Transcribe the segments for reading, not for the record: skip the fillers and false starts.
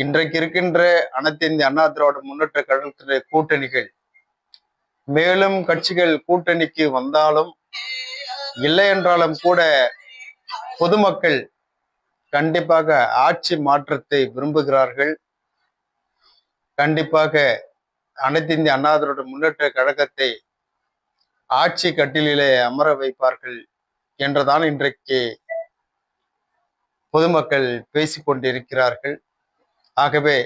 இன்றைக்கு இருக்கின்ற அனைத்து இந்திய அண்ணா திராவிட முன்னேற்ற கழகத்தினுடைய கூட்டணிகள் மேலும் கட்சிகள் கூட்டணிக்கு வந்தாலும் இல்லை என்றாலும் கூட பொதுமக்கள் கண்டிப்பாக ஆட்சி மாற்றத்தை விரும்புகிறார்கள். கண்டிப்பாக அனைத்து இந்திய அண்ணா திராவிட முன்னேற்ற கழகத்தை ஆட்சி கட்டிலே அமர வைப்பார்கள் என்றுதான் இன்றைக்கு பொதுமக்கள் பேசிக்கொண்டிருக்கிறார்கள். ஆகவே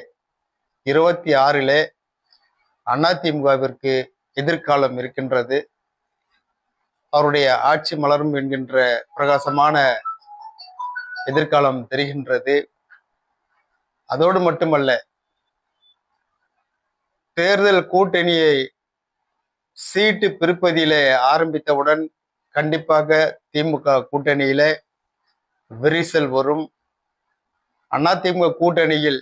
26 அதிமுகவிற்கு எதிர்காலம் இருக்கின்றது. அவருடைய ஆட்சி மலரும் என்கின்ற பிரகாசமான எதிர்காலம் தெரிகின்றது. அதோடு மட்டுமல்ல, தேர்தல் கூட்டணியை சீட்டு பிரிப்பதிலே ஆரம்பித்தவுடன் கண்டிப்பாக திமுக கூட்டணியில விரிசல் வரும். அதிமுக கூட்டணியில்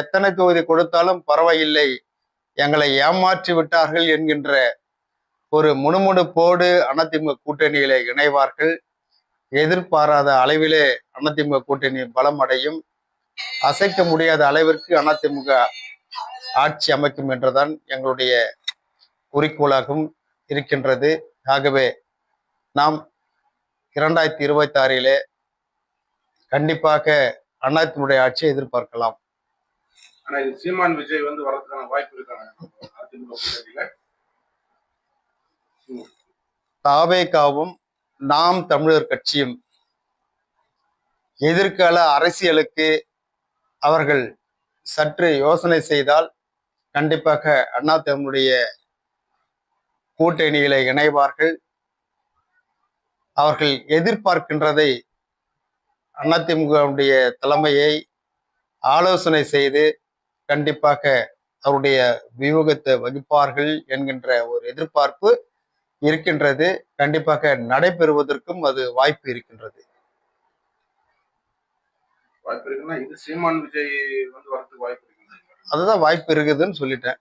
எத்தனை தொகுதி கொடுத்தாலும் பரவாயில்லை, எங்களை ஏமாற்றி விட்டார்கள் என்கின்ற ஒரு முணுமுணுப்போடு அதிமுக கூட்டணியில இணைவார்கள். எதிர்பாராத அளவிலே அதிமுக கூட்டணி பலம் அடையும். அசைக்க முடியாத அளவிற்கு அதிமுக ஆட்சி அமைக்கும் என்றுதான் எங்களுடைய குறிக்கோளாகவும் இருக்கின்றது. ஆகவே நாம் 2026 கண்டிப்பாக அதிமுக ஆட்சியை எதிர்பார்க்கலாம். ஆனா இது சீமான் விஜய் வரதுக்கான வாய்ப்பு இருக்காங்க அதிமுக கூட்டணியில. தாவேகாவும் நாம் தமிழர் கட்சியும் எதிர்கால அரசியலுக்கு அவர்கள் சற்று யோசனை செய்தால் கண்டிப்பாக அதிமுக கூட்டணியில இணைவார்கள். அவர்கள் எதிர்பார்க்கின்றதை அதிமுகவுடைய தலைமையை ஆலோசனை செய்து கண்டிப்பாக அவருடைய வியூகத்தை வகிப்பார்கள் என்கின்ற ஒரு எதிர்பார்ப்பு இருக்கின்றது. கண்டிப்பாக நடைபெறுவதற்கும் அது வாய்ப்பு இருக்கின்றது. வாய்ப்பு இருக்குன்னா இது சீமான் விஜய் வரதுக்கு வாய்ப்பு இருக்கு. அதுதான் வாய்ப்பு இருக்குதுன்னு சொல்லிட்டேன்.